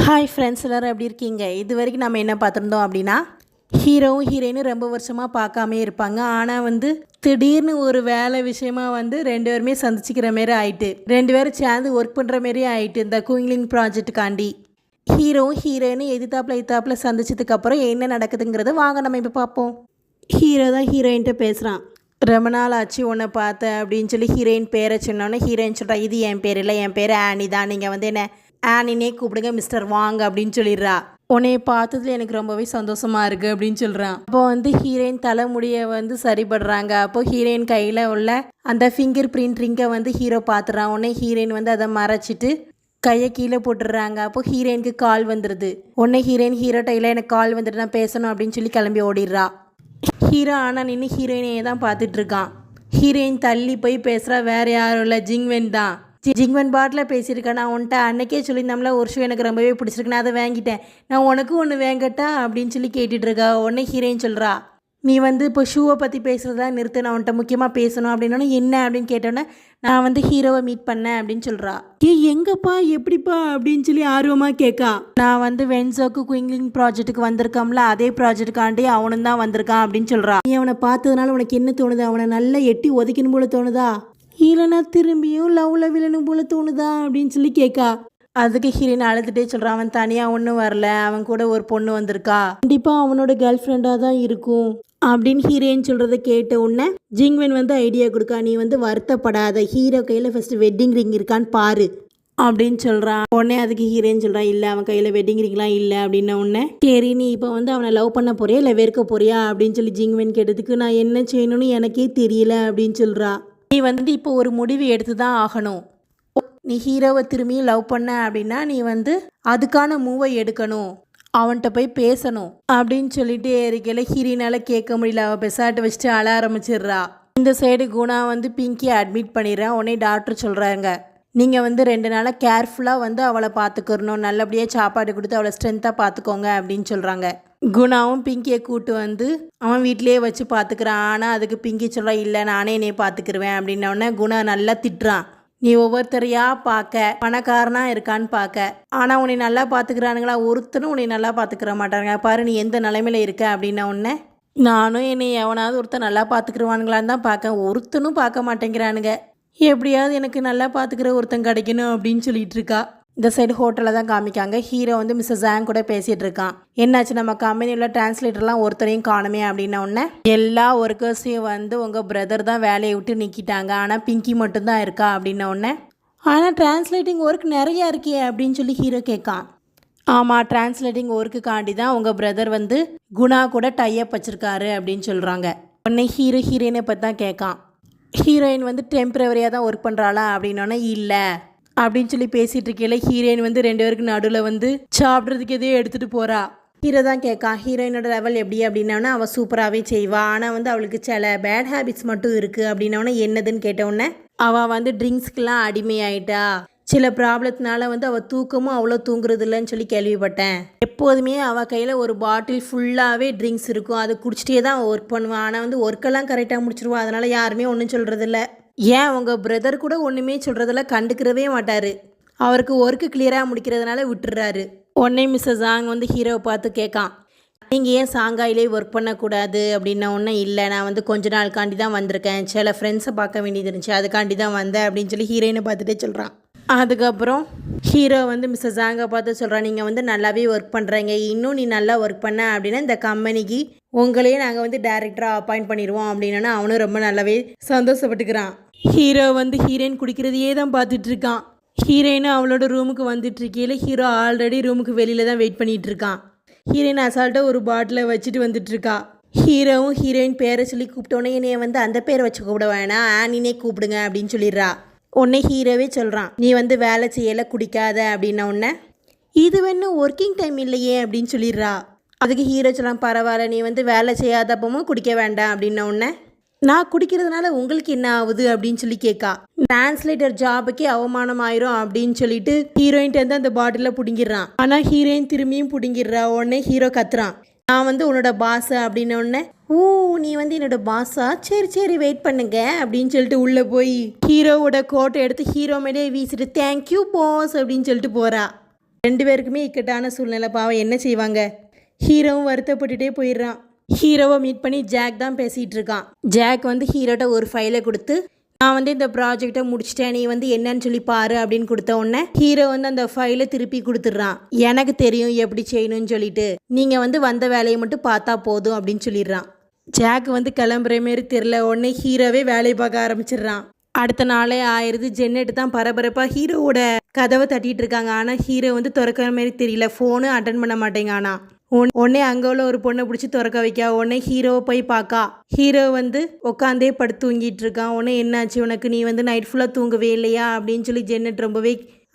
Hi friends, எல்லோரும் எப்படி இருக்கீங்க? இது வரைக்கும் நம்ம என்ன பார்த்துருந்தோம் அப்படின்னா, ஹீரோவும் ஹீரோயினும் ரொம்ப வருஷமாக பார்க்காமே இருப்பாங்க. ஆனால் திடீர்னு ஒரு வேலை விஷயமா ரெண்டு பேருமே சந்திச்சிக்கிற மாரி ஆயிட்டு, ரெண்டு பேரும் சேர்ந்து ஒர்க் பண்ணுற மாரி ஆயிட்டு, இந்த குயிங்லிங் ப்ராஜெக்ட்டுக்காண்டி ஹீரோவும் ஹீரோயினும் எதிர்த்தாப்பில் சந்திச்சதுக்கப்புறம் என்ன நடக்குதுங்கிறத வாங்க நம்ம இப்போ பார்ப்போம். ஹீரோ தான் ஹீரோயின்கிட்ட பேசுகிறான். ரொம்ப நாள் ஆச்சு உன்னை பார்த்தேன் அப்படின்னு சொல்லி ஹீரோயின் பேரை சொன்னோன்னே ஹீரோயின் சொல்கிறா, இது என் பேர் இல்லை, என் பேர் ஆனி தான், நீங்கள் என்ன ஆனினே கூப்பிடுங்க, மிஸ்டர் வாங்க அப்படின்னு சொல்லிடுறா. உன்னைய பார்த்ததுல எனக்கு ரொம்பவே சந்தோஷமாக இருக்குது அப்படின்னு சொல்கிறான். அப்போ ஹீரோயின் தலைமுடியை சரிபடுறாங்க. அப்போ ஹீரோயின் கையில் உள்ள அந்த ஃபிங்கர் பிரிண்ட் ரிங்கை ஹீரோ பார்த்துறான். உடனே ஹீரோயின் அதை மறைச்சிட்டு கையை கீழே போட்டுடுறாங்க. அப்போ ஹீரோயினுக்கு கால் வந்துடுது. உடனே ஹீரோ டைல எனக்கு கால் வந்துட்டு நான் பேசணும் அப்படின்னு சொல்லி கிளம்பி ஓடிடுறா. ஹீரோ ஆனால் நின்று ஹீரோயினையே தான் பார்த்துட்டு இருக்கான். ஹீரோயின் தள்ளி போய் பேசுகிறா. வேறு யாரும் இல்லை, ஜிங்வென் தான். ஜிங்வென் பாட்டில் பேசியிருக்கேன். நான் உன்ட்ட அன்னைக்கே சொல்லியிருந்தோம்ல, ஒரு ஷூ எனக்கு ரொம்பவே பிடிச்சிருக்கு, நான் அதை வாங்கிட்டேன், நான் உனக்கும் ஒன்று வேங்கட்டா அப்படின்னு சொல்லி கேட்டுட்ருக்கா. உடனே ஹீரோயின் சொல்கிறா, நீ இப்போ ஷூவை பற்றி பேசுகிறதா நிறுத்து, நான் உன்ட்ட முக்கியமாக பேசணும் அப்படின்னோடனே என்ன அப்படின்னு கேட்டோன்னே நான் ஹீரோவை மீட் பண்ணேன் அப்படின்னு சொல்கிறா. எங்கப்பா எப்படிப்பா அப்படின்னு சொல்லி ஆர்வமாக கேட்கா. நான் வென்சோக்கு குயிங்லிங் ப்ராஜெக்ட்டுக்கு வந்திருக்கோம்ல, அதே ப்ராஜெக்ட்டுக்காண்டி அவனும் தான் வந்திருக்கான் அப்படின்னு சொல்கிறா. நீ அவனை பார்த்ததுனால உனக்கு என்ன தோணுது? அவனை நல்லா எட்டி ஒதைக்கணும் போல தோணுதா, இல்லைனா திரும்பியும் லவ்வில் விழணும் போல தோணுதா அப்படின்னு சொல்லி கேட்கா. அதுக்கு ஹீரோயின் அழுதுகிட்டே சொல்கிறான், அவன் தனியாக ஒன்றும் வரல, அவன் கூட ஒரு பொண்ணு வந்திருக்கா, கண்டிப்பாக அவனோட கேர்ள் ஃப்ரெண்டாக தான் இருக்கும் அப்படின்னு ஹீரோயின் சொல்கிறத கேட்ட உடனே ஜிங்வென் ஐடியா கொடுக்கா. நீ வருத்தப்படாத, ஹீரோ கையில் ஃபஸ்ட்டு வெட்டிங் ரிங் இருக்கான்னு பாரு அப்படின்னு சொல்கிறான். உடனே அதுக்கு ஹீரோயின் சொல்கிறான், இல்லை அவன் கையில் வெட்டிங் ரிங்லாம் இல்லை அப்படின்ன உடனே சரி நீ இப்போ அவனை லவ் பண்ண போறியா இல்லை வெறுக்க போறியா அப்படின்னு சொல்லி ஜிங்வென் கேட்டதுக்கு நான் என்ன செய்யணும்னு எனக்கே தெரியல அப்படின்னு சொல்கிறா. நீ இப்போ ஒரு முடிவு எடுத்து தான் ஆகணும். நீ ஹீரோவை திரும்பியும் லவ் பண்ண அப்படின்னா நீ அதுக்கான மூவை எடுக்கணும், அவன்கிட்ட போய் பேசணும் அப்படின்னு சொல்லிட்டு இருக்கையில ஹீரோயினால் கேட்க முடியல. அவள் பெசாட்டை வச்சுட்டு அழ ஆரம்பிச்சிடுறா. இந்த சைடு குணா பிங்கியை அட்மிட் பண்ணிடுறான். உடனே டாக்டர் சொல்கிறாங்க, நீங்கள் 2 நாளாக கேர்ஃபுல்லாக அவளை பார்த்துக்கிறணும், நல்லபடியாக சாப்பாடு கொடுத்து அவளை ஸ்ட்ரென்த்தாக பார்த்துக்கோங்க அப்படின்னு சொல்கிறாங்க. குணாவும் பிங்கியை கூட்டு அவன் வீட்டிலேயே வச்சு பார்த்துக்கிறான். ஆனால் அதுக்கு பிங்கி சொல்கிறா, இல்லை நானே என்னையே பார்த்துக்கிருவேன் அப்படின்னோடனே குணா நல்லா திட்டுறான். நீ ஒவ்வொருத்தரையாக பார்க்க பணக்காரனாக இருக்கான்னு பார்க்க, ஆனால் உன்னை நல்லா பார்த்துக்கிறானுங்களா? ஒருத்தனும் உன்னை நல்லா பார்த்துக்கிற மாட்டாங்க, பாரு நீ எந்த நிலைமையில் இருக்க அப்படின்ன உடனே நானும் என்னை எவனாவது ஒருத்தன் நல்லா பார்த்துக்கிருவானுங்களான்னு தான் பார்க்க, ஒருத்தனும் பார்க்க மாட்டேங்கிறானுங்க, எப்படியாவது எனக்கு நல்லா பார்த்துக்கிற ஒருத்தன் கிடைக்கணும் அப்படின்னு சொல்லிட்டு இருக்கா. இந்த சைடு ஹோட்டலில் தான் காமிக்காங்க. ஹீரோ மிஸ்ஸஸ் ஜாங் கூட பேசிகிட்டு இருக்கான். என்னாச்சு நம்ம கம்பெனியில் டிரான்ஸ்லேட்டர்லாம் ஒருத்தரையும் காணுமே அப்படின்ன உடனே எல்லா ஒர்க்கர்ஸையும் உங்கள் பிரதர் தான் வேலையை விட்டு நிற்கிட்டாங்க, ஆனால் பிங்கி மட்டும்தான் இருக்கா அப்படின்ன உடனே ஆனால் டிரான்ஸ்லேட்டிங் ஒர்க் நிறையா இருக்கே அப்படின்னு சொல்லி ஹீரோ கேட்கான். ஆமாம், டிரான்ஸ்லேட்டிங் ஒர்க்குக்காண்டி தான் உங்கள் பிரதர் குணா கூட டைப் வச்சுருக்காரு அப்படின்னு சொல்கிறாங்க. உடனே ஹீரோயினை பற்றி தான் கேட்கான். ஹீரோயின் டெம்பரவரியாக தான் ஒர்க் பண்ணுறாளா அப்படின்னோடனே இல்லை அப்படின்னு சொல்லி பேசிகிட்டு இருக்கையில் ஹீரோயின் 2 பேருக்கு நடுவில் சாப்பிட்றதுக்கு எதையோ எடுத்துகிட்டு போகிறா. ஹீரோ தான் கேட்கான், ஹீரோயினோட லெவல் எப்படி அப்படின்னோடனே அவள் சூப்பராகவே செய்வா, ஆனால் அவளுக்கு சில பேட் ஹேபிட்ஸ் மட்டும் இருக்குது அப்படின்னோடனே என்னதுன்னு கேட்டவுடனே அவள் ட்ரிங்க்ஸ்க்கெலாம் அடிமையாயிட்டா, சில ப்ராப்ளத்தினால அவள் தூக்கமும் அவ்வளோ தூங்குறது இல்லைன்னு சொல்லி கேள்விப்பட்டேன், எப்போதுமே அவள் கையில் ஒரு பாட்டில் ஃபுல்லாகவே ட்ரிங்க்ஸ் இருக்கும், அது குடிச்சிட்டே தான் ஒர்க் பண்ணுவான், ஆனால் ஒர்க்கெல்லாம் கரெக்டாக முடிச்சிருவான், அதனால் யாருமே ஒன்றும் சொல்கிறதில்ல, ஏன் உங்கள் பிரதர் கூட ஒன்றுமே சொல்கிறதில்ல, கண்டுக்கிறவே மாட்டார், அவருக்கு ஒர்க்கு கிளியராக முடிக்கிறதுனால விட்டுறாரு. உடனே மிஸ்ஸஸ் ஜாங் ஹீரோவை பார்த்து கேட்கான், நீங்கள் ஏன் சாங்காயிலே ஒர்க் பண்ணக்கூடாது அப்படின்ன ஒன்று இல்லை, நான் கொஞ்ச நாளுக்காண்டி தான் வந்திருக்கேன், சில ஃப்ரெண்ட்ஸை பார்க்க வேண்டியது இருந்துச்சு, அதுக்காண்டி தான் வந்தேன் அப்படின்னு சொல்லி ஹீரோயினை பார்த்துட்டே சொல்கிறான். அதுக்கப்புறம் ஹீரோ மிஸ்ஸஸ் ஜாங்கை பார்த்து சொல்கிறான், நீங்கள் நல்லாவே ஒர்க் பண்ணுறீங்க, இன்னும் நீ நல்லா ஒர்க் பண்ண அப்படின்னா இந்த கம்பெனிக்கு உங்களையே நாங்கள் டைரக்டராக அப்பாயிண்ட் பண்ணிடுவோம் அப்படின்னா அவனும் ரொம்ப நல்லாவே சந்தோஷப்பட்டுக்கிறான். ஹீரோ ஹீரோயின் குடிக்கிறதையே தான் பார்த்துட்டு இருக்கான். ஹீரோயினும் அவளோட ரூமுக்கு வந்துட்டுருக்கையில் ஹீரோ ஆல்ரெடி ரூமுக்கு வெளியில் தான் வெயிட் பண்ணிகிட்டு இருக்கான். ஹீரோயின் அசால்ட்டாக ஒரு பாட்டிலை வச்சுட்டு வந்துட்டுருக்கா. ஹீரோவும் ஹீரோயின் பேரை சொல்லி கூப்பிட்டோன்னே என்னைய அந்த பேரை வச்சு கூப்பிட வேணாம், ஆனினே கூப்பிடுங்க அப்படின்னு சொல்லிடுறா. உடனே ஹீரோவே சொல்கிறான், நீ வேலை செய்யலை குடிக்காத அப்படின்ன உடனே இது ஒர்க்கிங் டைம் இல்லையே அப்படின்னு சொல்லிடுறா. அதுக்கு ஹீரோ சொல்லலாம், பரவாயில்ல நீ வேலை செய்யாதப்பவும் குடிக்க வேண்டாம் அப்படின்ன உடனே நான் குடிக்கிறதுனால உங்களுக்கு என்ன ஆகுது அப்படின்னு சொல்லி கேட்கா. டிரான்ஸ்லேட்டர் ஜாபுக்கே அவமானம் ஆயிரும் அப்படின்னு சொல்லிட்டு ஹீரோயின்ட்டு அந்த பாட்டிலில் பிடுங்கிடுறான். ஆனால் ஹீரோயின் திரும்பியும் பிடுங்கிடுறா. உடனே ஹீரோ கத்துறான், நான் உன்னோட பாஸ் அப்படின்ன உடனே ஓ நீ என்னோட பாஸா, சரி சரி வெயிட் பண்ணுங்க அப்படின்னு சொல்லிட்டு உள்ளே போய் ஹீரோவோட கோட்டை எடுத்து ஹீரோ மேலே வீசிட்டு தேங்க்யூ பாஸ் அப்படின்னு சொல்லிட்டு போகிறா. 2 பேருக்குமே இக்கட்டான சூழ்நிலை. பாவம் என்ன செய்வாங்க. ஹீரோவும் வருத்தப்பட்டுட்டே போயிடுறான். ஹீரோவை மீட் பண்ணி ஜாக் தான் பேசிகிட்டு இருக்கான். ஜாக் வந்து ஹீரோட்ட ஒரு ஃபைலை கொடுத்து, நான் வந்து இந்த ப்ராஜெக்டை முடிச்சிட்டேன், நீ வந்து என்னன்னு சொல்லி பாரு அப்படின்னு கொடுத்த உடனே ஹீரோ வந்து அந்த ஃபைலை திருப்பி கொடுத்துட்றான். எனக்கு தெரியும் எப்படி செய்யணும்னு சொல்லிட்டு, நீங்கள் வந்து வந்த வேலையை மட்டும் பார்த்தா போதும் அப்படின்னு சொல்லிடுறான். ஜாக் வந்து கிளம்புற மாரி தெரில. உடனே ஹீரோவே வேலையை பார்க்க ஆரம்பிச்சிடுறான். அடுத்த நாளே ஆயிடுது. ஜென்னெட்டு தான் பரபரப்பாக ஹீரோவோட கதவை தட்டிட்டு இருக்காங்க. ஆனால் ஹீரோ வந்து திறக்கிற மாதிரி தெரியல. ஃபோனு அட்டன் பண்ண மாட்டேங்க. ஆனால் உடனே அங்கே உள்ள ஒரு பொண்ணை பிடிச்சி திறக்க வைக்கா. உடனே ஹீரோவை போய் பார்க்கா. ஹீரோ வந்து உட்காந்தே படுத்து தூங்கிட்டு இருக்கான். உடனே என்னாச்சு உனக்கு, நீ வந்து நைட் ஃபுல்லாக தூங்கவே இல்லையா அப்படின்னு சொல்லி ஜென்னெட் ரொம்பவே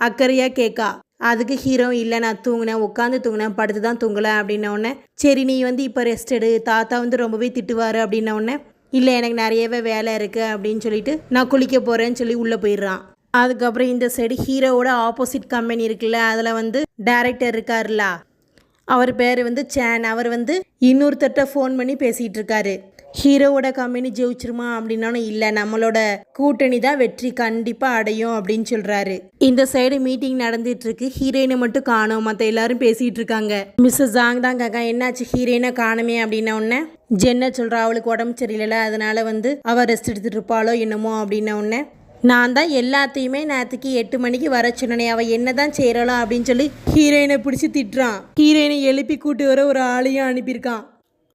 அக்கறையாக கேட்கா. அதுக்கு ஹீரோ, இல்லை நான் தூங்கினேன், உட்காந்து தூங்கினேன், படுத்து தான் தூங்கலை அப்படின்ன உடனே, சரி நீ வந்து இப்போ ரெஸ்ட் எடு, தாத்தா வந்து ரொம்பவே திட்டுவார் அப்படின்ன உடனே, இல்லை எனக்கு நிறையவே வேலை இருக்குது அப்படின்னு சொல்லிட்டு நான் குளிக்க போகிறேன்னு சொல்லி உள்ளே போயிடுறான். அதுக்கப்புறம் இந்த சைடு ஹீரோவோட ஆப்போசிட் கம்பெனி இருக்குல்ல, அதில் வந்து டைரக்டர் இருக்காருல்ல, அவர் பேர் வந்து சேன். அவர் வந்து இன்னொருத்தட்ட ஃபோன் பண்ணி பேசிகிட்டு இருக்காரு. ஹீரோவோட கம்பெனி ஜெயிச்சிருமா அப்படின்னாலும், இல்லை நம்மளோட கூட்டணி தான் வெற்றி கண்டிப்பாக அடையும் அப்படின்னு சொல்கிறாரு. இந்த சைடு மீட்டிங் நடந்துட்டு இருக்கு. ஹீரோயினை மட்டும் காணோம், மற்ற எல்லாரும் பேசிகிட்டு இருக்காங்க. மிஸ்ஸஸ் ஜாங் தான் கேட்க, என்னாச்சு ஹீரோயினை காணுமே அப்படின்ன உடனே ஜென்ன சொல்கிறா, அவளுக்கு உடம்பு சரியில்லை, அதனால வந்து அவள் ரெஸ்ட் எடுத்துகிட்டு இருப்பாளோ என்னமோ அப்படின்ன உடனே, நான் தான் எல்லாத்தையுமே நேற்றுக்கு 8 மணிக்கு வர சொன்னேனே, அவள் என்ன தான் செய்கிறாளோ அப்படின்னு சொல்லி ஹீரோயினை பிடிச்சி திட்டுறான். ஹீரோயினை எழுப்பி கூட்டு வர ஒரு ஆளையும் அனுப்பியிருக்கான்.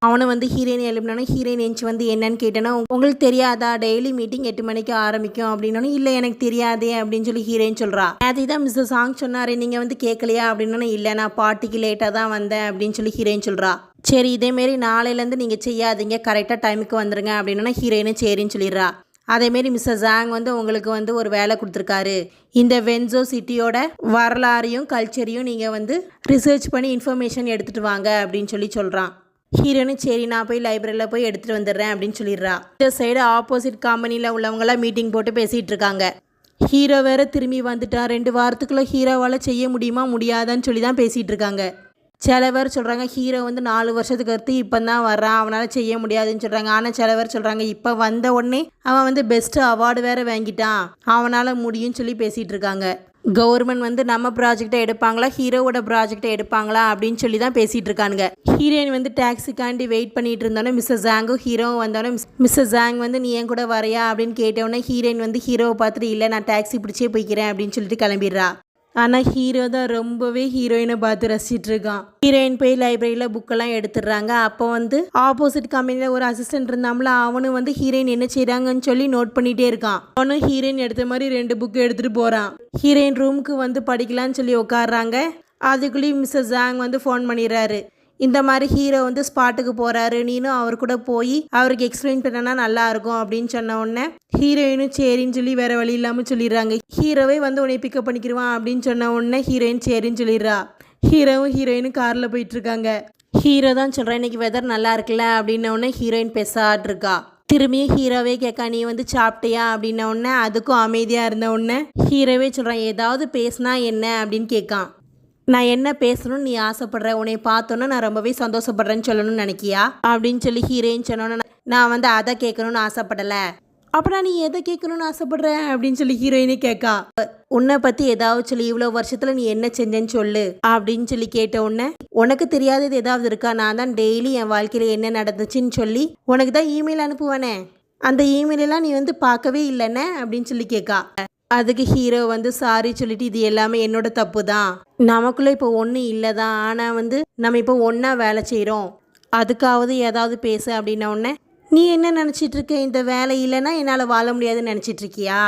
அவனை வந்து ஹீரோயின் எழுப்பினானே, ஹீரோயின் எஞ்சி வந்து என்னன்னு கேட்டேன்னா, உங்களுக்கு தெரியாதா டெய்லி மீட்டிங் 8 மணிக்கு ஆரம்பிக்கும் அப்படின்னாலும், இல்லை எனக்கு தெரியாதே அப்படின்னு சொல்லி ஹீரோயின் சொல்கிறா. நேற்று தான் மிஸ்ஸஸ் சாங் சொன்னார், நீங்கள் வந்து கேட்கலையா அப்படின்னா, இல்லை நான் பார்ட்டிக்கு லேட்டாக தான் வந்தேன் அப்படின்னு சொல்லி ஹீரோயின் சொல்கிறா. சரி இதேமாரி நாளையிலேருந்து நீங்கள் செய்யாதீங்க, கரெக்டாக டைமுக்கு வந்துடுங்க அப்படின்னா ஹீரோயினும் சரின்னு சொல்லிடுறா. அதேமாரி மிஸ்ஸஸ் ஜாங் வந்து உங்களுக்கு வந்து ஒரு வேலை கொடுத்துருக்காரு. இந்த வென்சோ சிட்டியோட வரலாறையும் கல்ச்சரையும் நீங்கள் வந்து ரிசர்ச் பண்ணி இன்ஃபர்மேஷன் எடுத்துகிட்டு வாங்க அப்படின்னு சொல்லி சொல்கிறான். ஹீரோனும் சரி நான் போய் லைப்ரரியில் போய் எடுத்துகிட்டு வந்துடுறேன் அப்படின்னு சொல்லிடுறா. இந்த சைடு ஆப்போசிட் கம்பெனியில் உள்ளவங்களாம் மீட்டிங் போட்டு பேசிகிட்டு இருக்காங்க. ஹீரோ வேற திரும்பி வந்துட்டான். 2 வாரத்துக்குள்ளே ஹீரோவால் செய்ய முடியுமா முடியாதான்னு சொல்லி தான் பேசிகிட்டு இருக்காங்க. சில பேர் சொல்கிறாங்க ஹீரோ வந்து 4 வருஷத்துக்கு அடுத்து இப்போ தான் வர்றான், அவனால் செய்ய முடியாதுன்னு சொல்கிறாங்க. ஆனால் சில பேர் சொல்கிறாங்க இப்போ வந்த உடனே அவன் வந்து பெஸ்ட்டு அவார்டு வேறு வாங்கிட்டான், அவனால் முடியும்னு சொல்லி பேசிகிட்டு இருக்காங்க. கவர்மெண்ட் வந்து நம்ம ப்ராஜெக்டை எடுப்பாங்களா ஹீரோவோட ப்ராஜெக்டை எடுப்பாங்களா அப்படின்னு சொல்லி தான் பேசிகிட்டு இருக்கானுங்க. ஹீரோயின் வந்து டாக்ஸிக்காண்டி வெயிட் பண்ணிட்டு இருந்தோன்னே மிஸ்ஸஸ் ஜாங்கும் ஹீரோவும் வந்தோடனே மிஸ்ஸஸ் ஜாங் வந்து நீ ஏன் கூட வரையா அப்படின்னு கேட்டவுடனே ஹீரோயின் வந்து ஹீரோவை பார்த்துட்டு இல்லை நான் டாக்ஸி பிடிச்சே போய்க்கிறேன் அப்படின்னு சொல்லிட்டு கிளம்பிடுறா. ஆனால் ஹீரோ தான் ரொம்பவே ஹீரோயினை பார்த்து ரசிச்சிட்டு இருக்கான். ஹீரோயின் போய் லைப்ரரியில் புக்கெல்லாம் எடுத்துடுறாங்க. அப்போ வந்து ஆப்போசிட் கம்பெனியில் ஒரு அசிஸ்டன்ட் இருந்தாமல, அவனும் வந்து ஹீரோயின் என்ன செய்கிறாங்கன்னு சொல்லி நோட் பண்ணிகிட்டே இருக்கான். அவனும் ஹீரோயின் எடுத்த மாதிரி 2 புக்கு எடுத்துகிட்டு போகிறான். ஹீரோயின் ரூமுக்கு வந்து படிக்கலான்னு சொல்லி உட்காடுறாங்க. அதுக்குள்ளேயும் மிஸ்ஸஸ் ஜாங் வந்து ஃபோன் பண்ணிடுறாரு. இந்த மாதிரி ஹீரோ வந்து ஸ்பாட்டுக்கு போகிறாரு, நீனும் அவர் கூட போய் அவருக்கு எக்ஸ்பிளைன் பண்ணனா நல்லாயிருக்கும் அப்படின்னு சொன்ன உடனே ஹீரோயினும் சரின்னு சொல்லி வேறு வழி இல்லாமல் சொல்லிடுறாங்க. ஹீரோவே வந்து உன்னை பிக்கப் பண்ணிக்கிடுவான் அப்படின்னு சொன்ன உடனே ஹீரோயின் சரின்னு சொல்லிடுறா. ஹீரோவும் ஹீரோயினும் காரில் போயிட்டுருக்காங்க. ஹீரோ தான் சொல்கிறேன் இன்னைக்கு வெதர் நல்லா இருக்குல்ல அப்படின்ன உடனே ஹீரோயின் பேசாட்டு இருக்கா. திரும்பியும் ஹீரோவே கேட்கா நீ வந்து சாப்பிட்டியா அப்படின்ன உடனே அதுக்கும் அமைதியாக இருந்த உடனே ஹீரோவே சொல்கிறான் ஏதாவது பேசினா என்ன அப்படின்னு கேட்கான். நான் என்ன பேசணும்னு நீ ஆசைப்படுற, உன்னை பார்த்தோன்னா நான் ரொம்பவே சந்தோஷப்படுறேன்னு சொல்லணும்னு நினைக்கியா அப்படின்னு சொல்லி ஹீரோயின் சொன்னோன்னே நான் வந்து அதை கேட்கணும்னு ஆசைப்படலை. அப்புறம் நீ எதை கேட்கணும்னு ஆசைப்படுற அப்படின்னு சொல்லி ஹீரோயினே கேட்கா. உன்னை பற்றி ஏதாவது சொல்லி இவ்வளோ வருஷத்தில் நீ என்ன செஞ்சேன்னு சொல்லு அப்படின்னு சொல்லி கேட்ட உடனே உனக்கு தெரியாதது ஏதாவது இருக்கா, நான் தான் டெய்லி என் வாழ்க்கையில் என்ன நடந்துச்சுன்னு சொல்லி உனக்கு தான் இமெயில் அனுப்புவானே, அந்த இமெயிலெல்லாம் நீ வந்து பார்க்கவே இல்லைண்ணே அப்படின்னு சொல்லி கேட்கா. அதுக்கு ஹீரோ வந்து சாரி சொல்லிட்டு இது எல்லாமே என்னோட தப்பு தான், நமக்குள்ளே இப்போ ஒன்றும் இல்லை தான், ஆனால் வந்து நம்ம இப்போ ஒன்றா வேலை செய்கிறோம், அதுக்காவது ஏதாவது பேசு அப்படின்ன உடனே நீ என்ன நினச்சிட்டு இருக்க, இந்த வேலை இல்லைன்னா என்னால் வாழ முடியாதுன்னு நினச்சிட்டு இருக்கியா,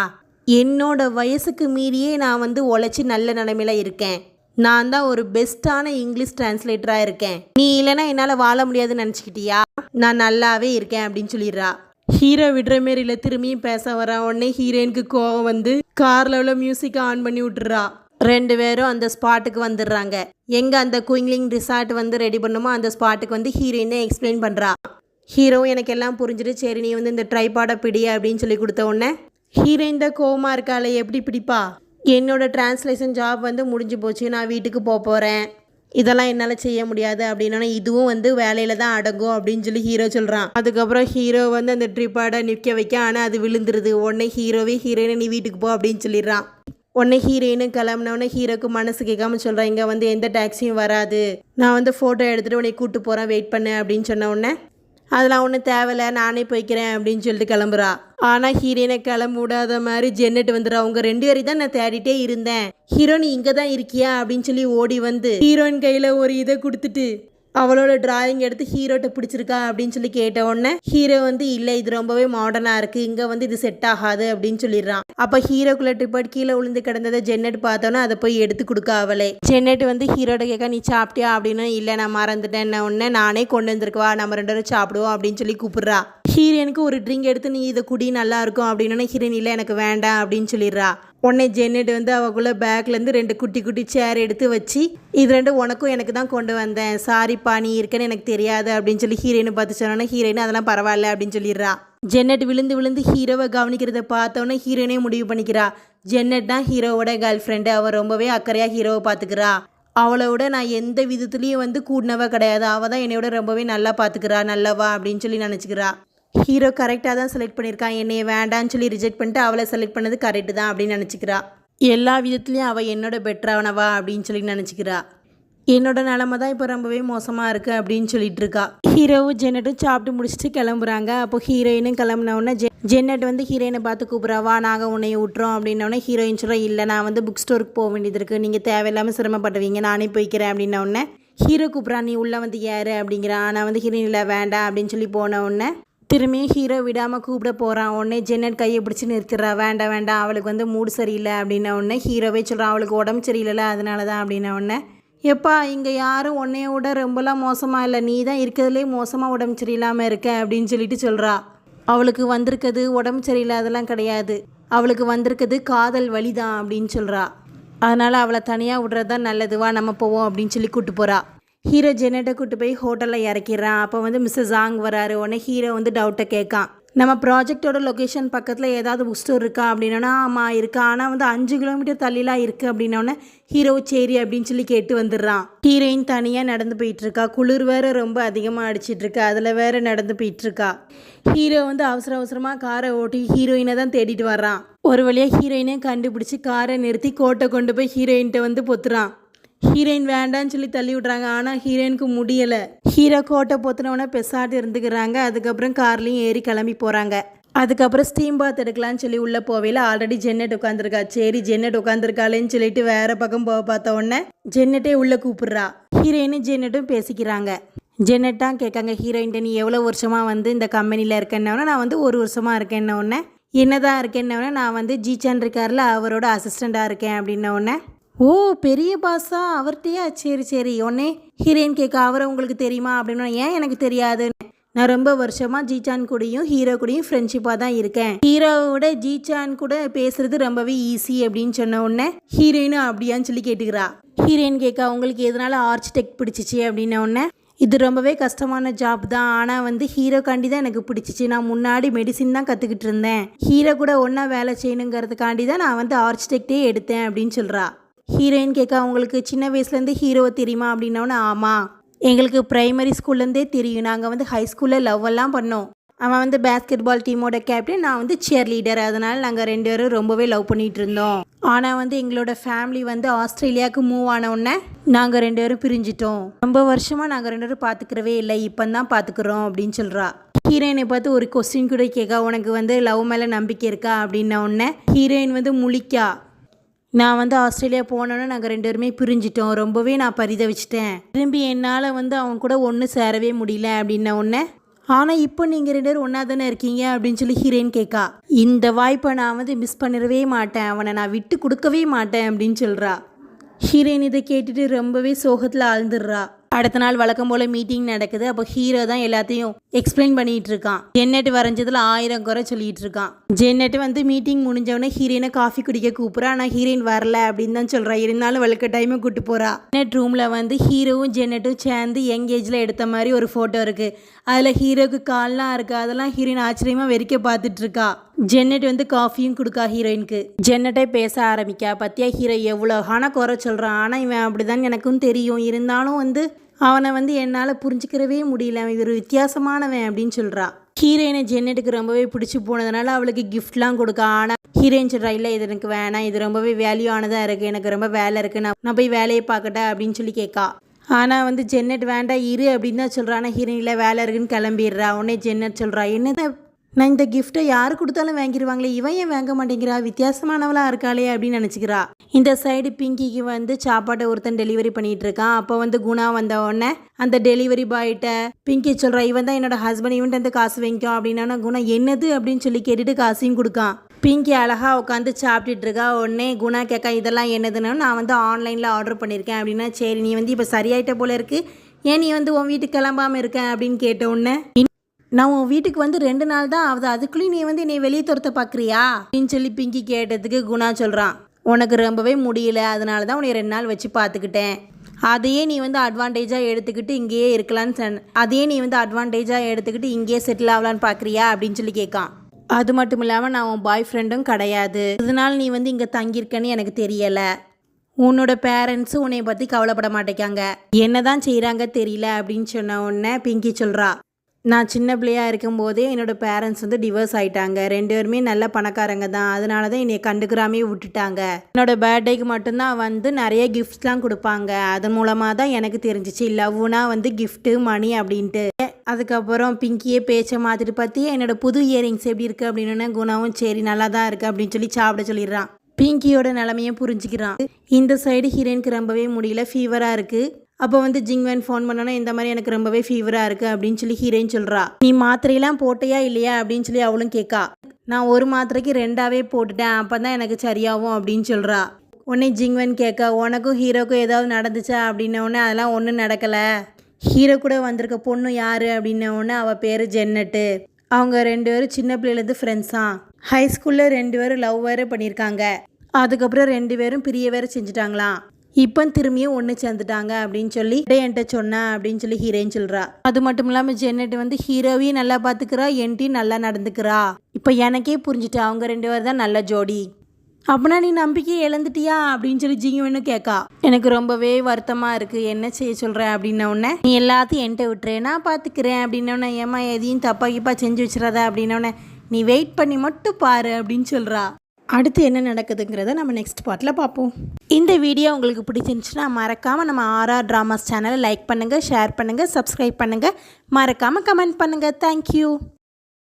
என்னோட வயசுக்கு மீறியே நான் வந்து உழைச்சி நல்ல நிலைமையில இருக்கேன், நான் தான் ஒரு பெஸ்ட்டான இங்கிலீஷ் டிரான்ஸ்லேட்டராக இருக்கேன், நீ இல்லைன்னா என்னால் வாழ முடியாதுன்னு நினச்சிக்கிட்டியா, நான் நல்லாவே இருக்கேன் அப்படின்னு சொல்லிடுறா. ஹீரோ விடுற மாரி இல்லை, திரும்பியும் பேச வர உடனே ஹீரோயினுக்கு கோவம் வந்து காரில் உள்ள மியூசிக்கை ஆன் பண்ணி விட்டுறா. 2 பேரும் அந்த ஸ்பாட்டுக்கு வந்துடுறாங்க. எங்கே அந்த குயிங்லிங் ரிசார்ட் வந்து ரெடி பண்ணுமோ அந்த ஸ்பாட்டுக்கு வந்து ஹீரோயினை எக்ஸ்பிளைன் பண்ணுறா. ஹீரோ எனக்கு எல்லாம் புரிஞ்சுட்டு சரி நீ வந்து இந்த ட்ரைபாடை பிடி அப்படின்னு சொல்லி கொடுத்த உடனே ஹீரோயின் தான் கோவமாக இருக்காளே எப்படி பிடிப்பா, என்னோட டிரான்ஸ்லேஷன் ஜாப் வந்து முடிஞ்சு போச்சு, நான் வீட்டுக்கு போகிறேன், இதெல்லாம் என்னால் செய்ய முடியாது அப்படின்னா இதுவும் வந்து வேலையில் தான் அடங்கும் அப்படின்னு சொல்லி ஹீரோ சொல்கிறான். அதுக்கப்புறம் ஹீரோ வந்து அந்த ட்ரிப்பாடை நிற்க வைக்க, ஆனால் அது விழுந்துருது. உடனே ஹீரோவே ஹீரோயினை நீ வீட்டுக்கு போ அப்படின்னு சொல்லிடுறான். உடனே ஹீரோயினும் கிளம்புனோடனே ஹீரோக்கு மனசு கேட்காம சொல்கிறேன், இங்கே வந்து எந்த டாக்ஸியும் வராது, நான் வந்து ஃபோட்டோ எடுத்துகிட்டு உன்னை கூப்பிட்டு போகிறேன், வெயிட் பண்ணு அப்படின்னு சொன்ன உடனே அதெல்லாம் ஒன்றும் தேவையில்ல, நானே போய்க்கிறேன் அப்படின்னு சொல்லிட்டு கிளம்புறா. ஆனால் ஹீரோயினை கிளம்ப விடாத மாதிரி ஜென்னட் வந்துடுறா. அவங்க 2 பேரையும் தான் நான் தேடிட்டே இருந்தேன், ஹீரோ நீ இங்கே தான் இருக்கியா அப்படின்னு சொல்லி ஓடி வந்து ஹீரோயின் கையில் ஒரு இதை கொடுத்துட்டு அவளோட டிராயிங் எடுத்து ஹீரோட்ட பிடிச்சிருக்கா அப்படின்னு சொல்லி கேட்ட உடனே ஹீரோ வந்து இல்லை இது ரொம்பவே மாடர்னாக இருக்குது, இங்கே வந்து இது செட் ஆகாது அப்படின்னு சொல்லிடுறான். அப்போ ஹீரோக்குள்ள ட்ரிப்பட் கீழே விழுந்து கிடந்ததை ஜென்னட் பார்த்தோன்னா அதை போய் எடுத்து கொடுக்க அவளே. ஜென்னட் வந்து ஹீரோட கேட்க நீ சாப்பிட்டியா அப்படின்னு, இல்லை நான் மறந்துட்டேன் உடனே நானே கொண்டு வந்திருக்கவா, நம்ம 2 பேரும் சாப்பிடுவோம் அப்படின்னு சொல்லி கூப்பிடுறா. ஹீரோனுக்கு ஒரு ட்ரிங்க் எடுத்து நீ இதை குடி நல்லா இருக்கும் அப்படின்னு ஹீரோயின் இல்லை எனக்கு வேண்டாம் அப்படின்னு சொல்லிடுறா. உடனே ஜென்னட் வந்து அவக்குள்ள பேக்லேருந்து 2 குட்டி குட்டி சேர் எடுத்து வச்சு இது 2 உனக்கும் எனக்கு தான் கொண்டு வந்தேன், சாரிப்பா நீ இருக்கேன்னு எனக்கு தெரியாது அப்படின்னு சொல்லி ஹீரோயினை பார்த்து சொன்னோன்னே ஹீரோயின் அதெல்லாம் பரவாயில்ல அப்படின்னு சொல்லிடுறா. ஜென்னட் விழுந்து விழுந்து ஹீரோவை கவனிக்கிறத பார்த்தோன்னே ஹீரோயினே முடிவு பண்ணிக்கிறா, ஜென்னட் தான் ஹீரோவோட கேர்ள் ஃப்ரெண்டு, அவள் ரொம்பவே அக்கறையாக ஹீரோவை பார்த்துக்கிறா, அவளோட நான் எந்த விதத்துலேயும் வந்து கூடினவ கிடையாது, அவள் தான் என்னையோட ரொம்பவே நல்லா பார்த்துக்கிறா, நல்லவா அப்படின்னு சொல்லி நினச்சிக்கிறா. ஹீரோ கரெக்டாக தான் செலக்ட் பண்ணியிருக்கான், என்னைய வேண்டான்னு சொல்லி ரிஜெக்ட் பண்ணிட்டு அவளை செலக்ட் பண்ணது கரெக்டு தான் அப்படின்னு நினச்சிக்கிறா. எல்லா விதத்துலேயும் அவள் என்னோட பெட்டரானவா அப்படின்னு சொல்லி நினச்சிக்கிறா. என்னோட நிலமை தான் இப்போ ரொம்பவே மோசமாக இருக்குது அப்படின்னு சொல்லிட்டு இருக்கா. ஹீரோவும் ஜென்னட்டும் சாப்பிட்டு முடிச்சுட்டு கிளம்புறாங்க. அப்போ ஹீரோயினும் கிளம்புனவுடனே ஜென்னட் வந்து ஹீரோயினை பார்த்து கூப்பிட்றாவா, நாங்கள் உன்னை விட்டுறோம் அப்படின்னோடனே ஹீரோயின் சொல்கிறா, இல்லை நான் வந்து புக் ஸ்டோருக்கு போக வேண்டியது இருக்குது, நீங்கள் தேவையில்லாமல் சிரமப்படுவீங்க, நானே போய்க்கிறேன் அப்படின்னோடனே ஹீரோ கூப்பிட்றா, நீ உள்ளே வந்து ஏறு அப்படிங்கிறான். நான் வந்து ஹீரோயின் இல்லை வேண்டாம் அப்படின்னு சொல்லி போன உடனே திரும்பியும் ஹீரோ விடாமல் கூப்பிட போகிறான். உடனே ஜென்னட் கையை பிடிச்சி நிறுத்துறா, வேண்டாம் வேண்டாம் அவளுக்கு வந்து மூடு சரியில்லை அப்படின்ன உடனே ஹீரோவே சொல்கிறான், அவளுக்கு உடம்பு சரியில்லை அதனால தான் அப்படின்ன உடனே எப்பா இங்கே யாரும் உன்னைய விட ரொம்பலாம் மோசமாக இல்லை, நீ தான் இருக்கிறதுலே மோசமாக உடம்பு சரியில்லாமல் இருக்க அப்படின்னு சொல்லிட்டு சொல்கிறா. அவளுக்கு வந்திருக்கிறது உடம்பு சரியில்லை அதெல்லாம் கிடையாது, அவளுக்கு வந்திருக்கிறது காதல் வலி தான் அப்படின்னு சொல்கிறா. அதனால் அவளை தனியாக விடுறது தான் நல்லதுவா, நம்ம போவோம் அப்படின்னு சொல்லி கூப்பிட்டு போகிறா. ஹீரோ ஜென்னட்டை கூட்டு போய் ஹோட்டலில் இறக்கிடுறான். அப்போ வந்து மிஸ்ஸஸ் ஜாங் வராரு. உடனே ஹீரோ வந்து டவுட்டை கேட்கான், நம்ம ப்ராஜெக்டோட லொக்கேஷன் பக்கத்தில் ஏதாவது புக் ஸ்டோர் இருக்கா அப்படின்னா ஆமாம் இருக்கா, ஆனால் வந்து 5 கிலோமீட்டர் தள்ளிலாம் இருக்குது அப்படின்னோடனே ஹீரோ சரி அப்படின்னு சொல்லி கேட்டு வந்துடுறான். ஹீரோயின் தனியாக நடந்து போயிட்டுருக்கா, குளிர் வேறு ரொம்ப அதிகமாக அடிச்சிட்ருக்கா, அதில் வேறு நடந்து போயிட்டுருக்கா. ஹீரோ வந்து அவசரமாக காரை ஓட்டி ஹீரோயினை தான் தேடிட்டு வர்றான். ஒரு வழியாக ஹீரோயினே கண்டுபிடிச்சி காரை நிறுத்தி கோட்டை கொண்டு போய் ஹீரோயின்கிட்ட வந்து பொத்துறான். ஹீரோயின் வேண்டான்னு சொல்லி தள்ளி விட்றாங்க, ஆனால் ஹீரோயினுக்கு முடியலை. ஹீரோ கோட்டை பொத்துனவொன்னே பெசாட்டு இருந்துக்கிறாங்க. அதுக்கப்புறம் கார்லேயும் ஏறி கிளம்பி போகிறாங்க. அதுக்கப்புறம் ஸ்டீம் பாத் எடுக்கலான்னு சொல்லி உள்ளே போவையில் ஆல்ரெடி ஜென்னட் உட்காந்துருக்கா. சரி ஜென்னட் உட்காந்துருக்காளேன்னு சொல்லிட்டு வேறு பக்கம் போக பார்த்த உடனே ஜென்னட்டே உள்ளே கூப்பிட்றா. ஹீரோயினும் ஜென்னட்டும் பேசிக்கிறாங்க. ஜென்னட் தான் கேட்காங்க ஹீரோயின்ட்ட, நீ எவ்வளோ வருஷமாக வந்து இந்த கம்பெனியில் இருக்கேன்னொன்னே நான் வந்து 1 வருஷமாக இருக்கேன்னொன்னே என்னதான் இருக்கேன்னொன்னே நான் வந்து ஜிசான் இருக்கார்ல அவரோட அசிஸ்டண்ட்டாக இருக்கேன் அப்படின்னோடனே ஓ பெரிய பாஸா அவர்கிட்டயா, சரி சரி. உடனே ஹீரோயின் கேட்க, அவரை உங்களுக்கு தெரியுமா அப்படின்னா ஏன் எனக்கு தெரியாதுன்னு, நான் ரொம்ப வருஷமாக ஜிசான் கூடயும் ஹீரோ கூடயும் ஃப்ரெண்ட்ஷிப்பாக தான் இருக்கேன், ஹீரோவோட ஜிசான் கூட பேசுறது ரொம்பவே ஈஸி அப்படின்னு சொன்ன உடனே ஹீரோயினும் அப்படியான்னு சொல்லி கேட்டுக்கிறா. ஹீரோயின் கேட்க, உங்களுக்கு எதனால ஆர்கிடெக்ட் பிடிச்சிச்சு அப்படின்ன உடனே இது ரொம்பவே கஷ்டமான ஜாப் தான், ஆனால் வந்து ஹீரோக்காண்டி தான் எனக்கு பிடிச்சிச்சு, நான் முன்னாடி மெடிசின் தான் கற்றுக்கிட்டு இருந்தேன், ஹீரோ கூட ஒன்றா வேலை செய்யணுங்கிறதுக்காண்டி தான் நான் வந்து ஆர்கிடெக்டே எடுத்தேன் அப்படின்னு சொல்கிறா. ஹீரோயின் கேட்க, அவங்களுக்கு சின்ன வயசுலேருந்து ஹீரோவை தெரியுமா அப்படின்னோன்னு ஆமாம் எங்களுக்கு ப்ரைமரி ஸ்கூல்லேருந்தே தெரியும், நாங்கள் வந்து ஹை ஸ்கூலில் லவ் எல்லாம் பண்ணோம், அவன் வந்து பேஸ்கெட் பால் டீமோட கேப்டன், நான் வந்து சியர் லீடர், அதனால் நாங்கள் 2 பேரும் ரொம்பவே லவ் பண்ணிகிட்டு இருந்தோம், ஆனால் வந்து எங்களோட ஃபேமிலி வந்து ஆஸ்திரேலியாவுக்கு மூவ் ஆனவுடனே நாங்கள் 2 பேரும் பிரிஞ்சிட்டோம், ரொம்ப வருஷமாக நாங்கள் 2 பேரும் பார்த்துக்கிறவே இல்லை, இப்போ தான் பார்த்துக்குறோம் அப்படின்னு சொல்கிறா. ஹீரோயினை பார்த்து ஒரு கொஸ்டின் கூட கேட்க, உனக்கு வந்து லவ் மேலே நம்பிக்கை இருக்கா அப்படின்ன உடனே ஹீரோயின் வந்து முழிக்கா, நான் வந்து ஆஸ்திரேலியா போனோன்னே நாங்கள் 2 பேருமே பிரிஞ்சிட்டோம், ரொம்பவே நான் பரிதவிச்சிட்டேன், திரும்பி என்னால் வந்து அவன் கூட ஒன்று சேரவே முடியல அப்படின்ன உடனே ஆனால் இப்போ நீங்கள் 2 பேரும் ஒன்றா தானே இருக்கீங்க அப்படின்னு சொல்லி ஹீரோயின் கேட்கா. இந்த வாய்ப்பை நான் வந்து மிஸ் பண்ணிடவே மாட்டேன், அவனை நான் விட்டு கொடுக்கவே மாட்டேன் அப்படின்னு சொல்கிறா. ஹீரோயின் இதை கேட்டுட்டு ரொம்பவே சோகத்தில் ஆழ்ந்துடுறா. அடுத்த நாள் வழக்கம் போல் மீட்டிங் நடக்குது. அப்போ ஹீரோ தான் எல்லாத்தையும் எக்ஸ்பிளைன் பண்ணிகிட்டு இருக்கான். ஜென்னட் வரைஞ்சதில் 1000 குறை சொல்லிகிட்டு இருக்கான். ஜென்னட் வந்து மீட்டிங் முடிஞ்சவொடனே ஹீரோயினை காஃபி குடிக்க கூப்பிட்றா. ஆனால் ஹீரோயின் வரல அப்படின்னு தான் சொல்கிறா. இருந்தாலும் வழுக்க டைமை கூப்பிட்டு போகிறா. ஜென்னட் ரூமில் வந்து ஹீரோவும் ஜென்னட்டும் சேர்ந்து யங்கேஜில் எடுத்த மாதிரி ஒரு ஃபோட்டோ இருக்குது. அதில் ஹீரோவுக்கு கால்லாம் இருக்குது. அதெல்லாம் ஹீரோயின் ஆச்சரியமாக வெறிக்க பார்த்துட்டு இருக்கா. ஜென்னட் வந்து காஃபியும் கொடுக்கா ஹீரோயினுக்கு. ஜென்னட்டே பேச ஆரம்பிக்கா. பத்தியா ஹீரோ எவ்வளோ குறை சொல்கிறான், ஆனால் இவன் அப்படிதான் எனக்கும் தெரியும், இருந்தாலும் வந்து அவனை வந்து என்னால் புரிஞ்சுக்கிறவே முடியல, இவர் வித்தியாசமானவன் அப்படின்னு சொல்கிறா. ஹீரோயினை ஜென்னட்டுக்கு ரொம்பவே பிடிச்சி போனதுனால அவளுக்கு கிஃப்ட்லாம் கொடுக்க. ஆனால் ஹீரோயின் சொல்கிறா, இல்லை இது எனக்கு வேணாம், இது ரொம்பவே வேல்யூ ஆனதாக இருக்குது, எனக்கு ரொம்ப வேலை இருக்குது, நான் போய் வேலையை பார்க்கட்டா அப்படின்னு சொல்லி கேட்கா. ஆனால் வந்து ஜென்னட் வேண்டாம் இரு அப்படின்னு தான் சொல்கிறா. ஆனால் ஹீரோயினில் வேலை இருக்குன்னு கிளம்பிடுறா. உடனே ஜென்னட் சொல்கிறா, என்ன நான் இந்த கிஃப்ட்டை யார் கொடுத்தாலும் வாங்கிடுவாங்களே, இவன் ஏன் வாங்க மாட்டேங்கிறா, வித்தியாசமானவளாக இருக்காளே அப்படின்னு நினச்சிக்கிறா. இந்த சைடு பிங்கிக்கு வந்து சாப்பாட்டை ஒருத்தன் டெலிவரி பண்ணிகிட்டு இருக்கான். அப்போ வந்து குணா வந்த உடனே அந்த டெலிவரி பாய்கிட்ட பிங்கி சொல்கிறா, இவன் தான் என்னோட ஹஸ்பண்ட், இவன்ட்டு வந்து காசு வாங்கிக்கோ அப்படின்னா குணா என்னது அப்படின்னு சொல்லி கேட்டுட்டு காசையும் கொடுக்கான். பிங்கி அழகாக உட்காந்து சாப்பிட்டுட்டு இருக்கா. உடனே குணா கேட்கா, இதெல்லாம் என்னதுன்னு. நான் வந்து ஆன்லைனில் ஆர்டர் பண்ணியிருக்கேன் அப்படின்னா. சரி நீ வந்து இப்போ சரியாயிட்ட போல இருக்குது, ஏன் நீ வந்து உன் வீட்டுக்கு கிளம்பாமல் இருக்கேன் அப்படின்னு கேட்ட உடனே, நான் உன் வீட்டுக்கு வந்து 2 நாள் தான் ஆகுது, அதுக்குள்ளேயும் நீ வந்து என்னை வெளியே துரத்த பார்க்குறியா அப்படின்னு சொல்லி பிங்கி கேட்டதுக்கு குணா சொல்கிறான், உனக்கு ரொம்பவே முடியல, அதனால தான் உன்னை 2 நாள் வச்சு பார்த்துக்கிட்டேன், அதையே நீ வந்து அட்வான்டேஜாக எடுத்துக்கிட்டு இங்கேயே இங்கேயே செட்டில் ஆகலான்னு பார்க்குறியா அப்படின்னு சொல்லி கேட்கான். அது மட்டும் இல்லாமல் நான் உன் பாய் ஃப்ரெண்டும் கிடையாது, இதனால் நீ வந்து இங்கே தங்கியிருக்கன்னு எனக்கு தெரியலை, உன்னோட பேரண்ட்ஸு உன்னை பற்றி கவலைப்பட மாட்டேங்காங்க, என்ன தான் செய்கிறாங்க தெரியல அப்படின்னு சொன்ன உடனே பிங்கி சொல்கிறா, நான் சின்ன பிள்ளையாக இருக்கும்போதே என்னோடய பேரண்ட்ஸ் வந்து டிவோர்ஸ் ஆகிட்டாங்க, 2 பேருமே நல்ல பணக்காரங்க தான், அதனால தான் என்னை கண்டுக்கிறாமே விட்டுட்டாங்க, என்னோடய பர்த்டேக்கு மட்டும்தான் வந்து நிறைய கிஃப்ட்ஸ்லாம் கொடுப்பாங்க, அதன் மூலமாக தான் எனக்கு தெரிஞ்சிச்சு லவ்னா வந்து கிஃப்ட்டு மணி அப்படின்ட்டு. அதுக்கப்புறம் பிங்கியே பேச்சை மாற்றிட்டு பற்றி என்னோட புது இயரிங்ஸ் எப்படி இருக்குது அப்படின்னு குணாவும் சரி நல்லா தான் இருக்குது அப்படின்னு சொல்லி சாப்பிட சொல்லிடுறான். பிங்கியோட நிலமையை புரிஞ்சுக்கிறான். இந்த சைடு ஹீரோயினுக்கு ரொம்பவே முடியல, ஃபீவராக இருக்குது. அப்போ வந்து ஜிங்வன் ஃபோன் பண்ணோன்னா இந்த மாதிரி எனக்கு ரொம்பவே ஃபீவராக இருக்குது அப்படின்னு சொல்லி ஹீரோயின் சொல்கிறா. நீ மாத்திரையெல்லாம் போட்டையா இல்லையா அப்படின்னு சொல்லி அவளும் கேட்கா. நான் ஒரு மாத்திரைக்கு 2ஆவே போட்டுட்டேன், அப்போ தான் எனக்கு சரியாகும் அப்படின்னு சொல்கிறா. உடனே ஜிங்வன் கேட்க, உனக்கும் ஹீரோக்கும் ஏதாவது நடந்துச்சா அப்படின்ன உடனே அதெல்லாம் ஒன்றும் நடக்கலை, ஹீரோ கூட வந்திருக்க பொண்ணு யார் அப்படின்ன உடனே அவள் பேர் ஜென்னட்டு, அவங்க 2 பேரும் சின்ன பிள்ளைலேருந்து ஃப்ரெண்ட்ஸாம், ஹை ஸ்கூலில் 2 பேரும் லவ் வேறு பண்ணியிருக்காங்க, அதுக்கப்புறம் 2 பேரும் பிரிய வேறு செஞ்சுட்டாங்களாம், இப்போ திரும்பியும் ஒன்று சேர்ந்துட்டாங்க அப்படின்னு சொல்லி என்கிட்ட சொன்னேன் அப்படின்னு சொல்லி ஹீரோயின் சொல்கிறா. அது மட்டும் இல்லாமல் ஜென்னட் வந்து ஹீரோவையும் நல்லா பார்த்துக்கிறா, என்கிட்டையும் நல்லா நடந்துக்கிறா. இப்போ எனக்கே புரிஞ்சுட்டா அவங்க 2 பேர் தான் நல்ல ஜோடி. அப்படின்னா நீ நம்பிக்கையை இழந்துட்டியா அப்படின்னு சொல்லி ஜிங்குவன்னு கேட்கா. எனக்கு ரொம்பவே வருத்தமாக இருக்குது, என்ன செய்ய சொல்கிறேன் அப்படின்ன உடனே, நீ எல்லாத்தையும் என்கிட்ட விட்டுறேன், நான் பார்த்துக்கிறேன் அப்படின்னோடனே, ஏமா எதையும் தப்பா செஞ்சு வச்சுறாதா அப்படின்னோடனே, நீ வெயிட் பண்ணி மட்டும் பாரு அப்படின்னு சொல்கிறா. அடுத்து என்ன நடக்குதுங்கிறத நம்ம நெக்ஸ்ட் பார்ட்டில் பார்ப்போம். இந்த வீடியோ உங்களுக்கு பிடிச்சிருந்துச்சுன்னா மறக்காமல் நம்ம RR Dramas சேனலை லைக் பண்ணுங்கள், ஷேர் பண்ணுங்கள், சப்ஸ்கிரைப் பண்ணுங்கள், மறக்காமல் கமெண்ட் பண்ணுங்கள். தேங்க்யூ.